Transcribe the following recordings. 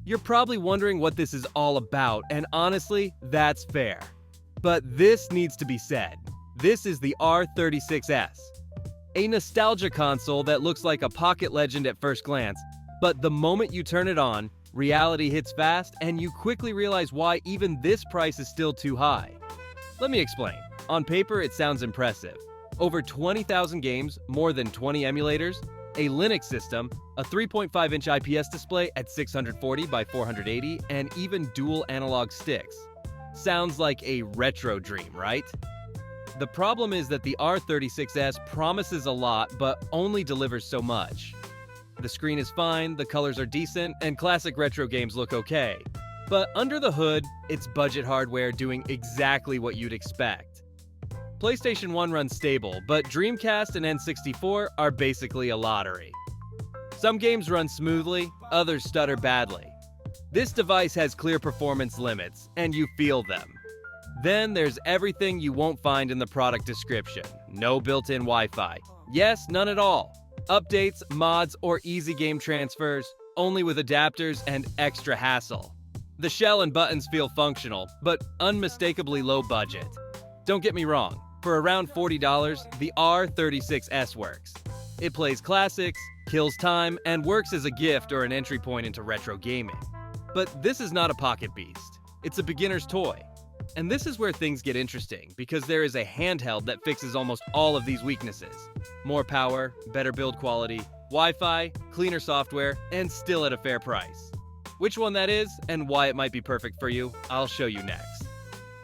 You're probably wondering what this is all about, and honestly, that's fair. But this needs to be said. This is the R36S. A nostalgia console that looks like a pocket legend at first glance, but the moment you turn it on, reality hits fast and you quickly realize why even this price is still too high. Let me explain. On paper, it sounds impressive. Over 20,000 games, more than 20 emulators, a Linux system, a 3.5-inch IPS display at 640 by 480, and even dual analog sticks. Sounds like a retro dream, right? The problem is that the R36S promises a lot, but only delivers so much. The screen is fine, the colors are decent, and classic retro games look okay. But under the hood, it's budget hardware doing exactly what you'd expect. PlayStation 1 runs stable, but Dreamcast and N64 are basically a lottery. Some games run smoothly, others stutter badly. This device has clear performance limits, and you feel them. Then there's everything you won't find in the product description. No built-in Wi-Fi. Yes, none at all. Updates, mods, or easy game transfers, only with adapters and extra hassle. The shell and buttons feel functional, but unmistakably low budget. Don't get me wrong, for around $40, the R36S works. It plays classics, kills time, and works as a gift or an entry point into retro gaming. But this is not a pocket beast. It's a beginner's toy. And this is where things get interesting, because there is a handheld that fixes almost all of these weaknesses. More power, better build quality, Wi-Fi, cleaner software, and still at a fair price. Which one that is, and why it might be perfect for you, I'll show you next.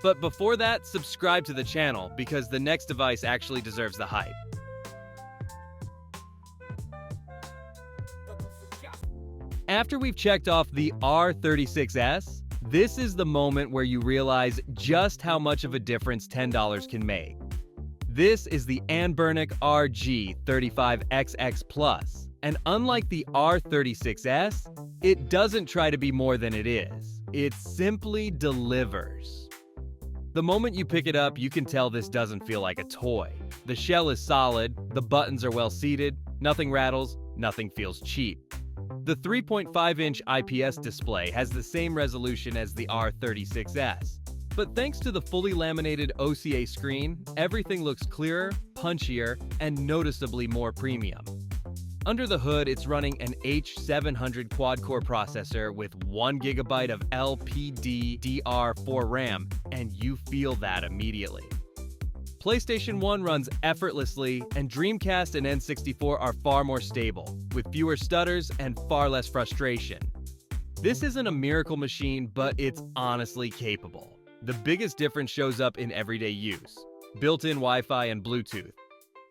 But before that, subscribe to the channel, because the next device actually deserves the hype. After we've checked off the R36S, this is the moment where you realize just how much of a difference $10 can make. This is the Anbernic RG35XX Plus, and unlike the R36S, it doesn't try to be more than it is. It simply delivers. The moment you pick it up, you can tell this doesn't feel like a toy. The shell is solid, the buttons are well seated, nothing rattles, nothing feels cheap. The 3.5-inch IPS display has the same resolution as the R36S, but thanks to the fully laminated OCA screen, everything looks clearer, punchier, and noticeably more premium. Under the hood, it's running an H700 quad-core processor with 1GB of LPDDR4 RAM, and you feel that immediately. PlayStation 1 runs effortlessly, and Dreamcast and N64 are far more stable, with fewer stutters and far less frustration. This isn't a miracle machine, but it's honestly capable. The biggest difference shows up in everyday use. Built-in Wi-Fi and Bluetooth.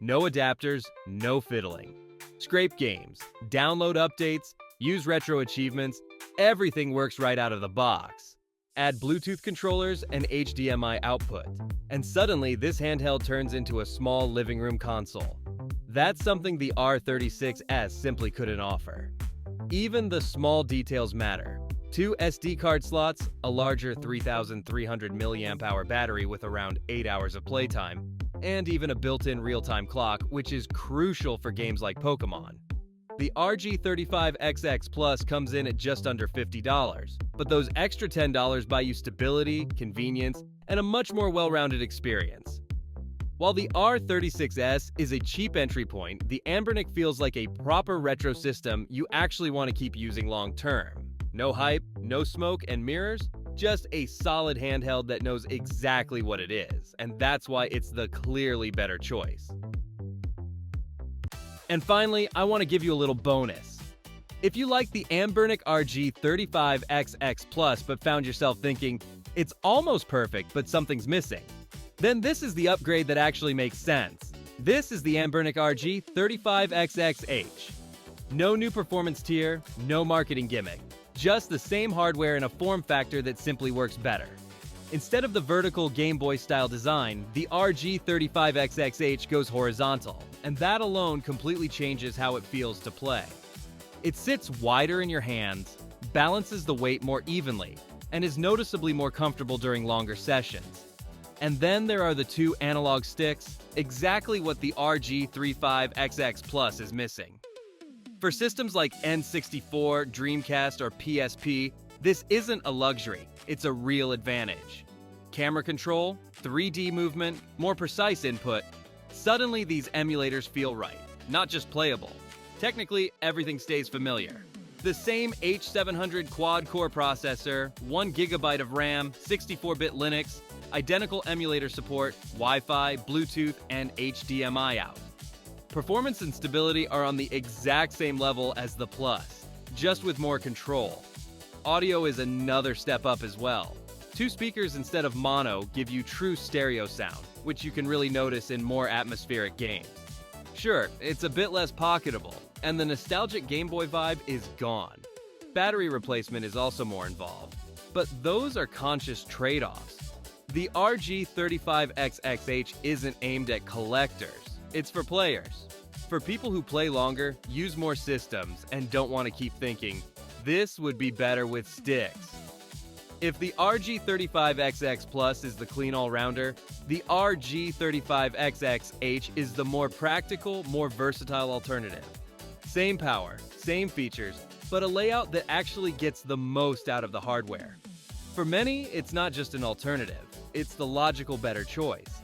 No adapters, no fiddling. Scrape games, download updates, use retro achievements, everything works right out of the box. Add Bluetooth controllers and HDMI output, and suddenly this handheld turns into a small living room console. That's something the R36S simply couldn't offer. Even the small details matter. 2 SD card slots, a larger 3,300 mAh battery with around 8 hours of playtime, and even a built-in real-time clock, which is crucial for games like Pokemon. The RG35XX Plus comes in at just under $50, but those extra $10 buy you stability, convenience, and a much more well-rounded experience. While the R36S is a cheap entry point, the Anbernic feels like a proper retro system you actually want to keep using long-term. No hype, no smoke and mirrors, just a solid handheld that knows exactly what it is, and that's why it's the clearly better choice. And finally, I want to give you a little bonus. If you like the Anbernic RG35XX Plus but found yourself thinking, it's almost perfect but something's missing, then this is the upgrade that actually makes sense. This is the Anbernic RG35XX H. No new performance tier, no marketing gimmick. Just the same hardware in a form factor that simply works better. Instead of the vertical Game Boy style design, the RG35XX H goes horizontal, and that alone completely changes how it feels to play. It sits wider in your hands, balances the weight more evenly, and is noticeably more comfortable during longer sessions. And then there are the 2 analog sticks, exactly what the RG35XX Plus is missing. For systems like N64, Dreamcast, or PSP, this isn't a luxury, it's a real advantage. Camera control, 3D movement, more precise input. Suddenly these emulators feel right, not just playable. Technically, everything stays familiar. The same H700 quad-core processor, 1 GB of RAM, 64-bit Linux, identical emulator support, Wi-Fi, Bluetooth, and HDMI out. Performance and stability are on the exact same level as the Plus, just with more control. Audio is another step up as well. 2 speakers instead of mono give you true stereo sound, which you can really notice in more atmospheric games. Sure, it's a bit less pocketable, and the nostalgic Game Boy vibe is gone. Battery replacement is also more involved, but those are conscious trade-offs. The RG35XX H isn't aimed at collectors, it's for players. For people who play longer, use more systems, and don't want to keep thinking, this would be better with sticks. If the RG35XX Plus is the clean all-rounder, the RG35XX H is the more practical, more versatile alternative. Same power, same features, but a layout that actually gets the most out of the hardware. For many, it's not just an alternative, it's the logical better choice.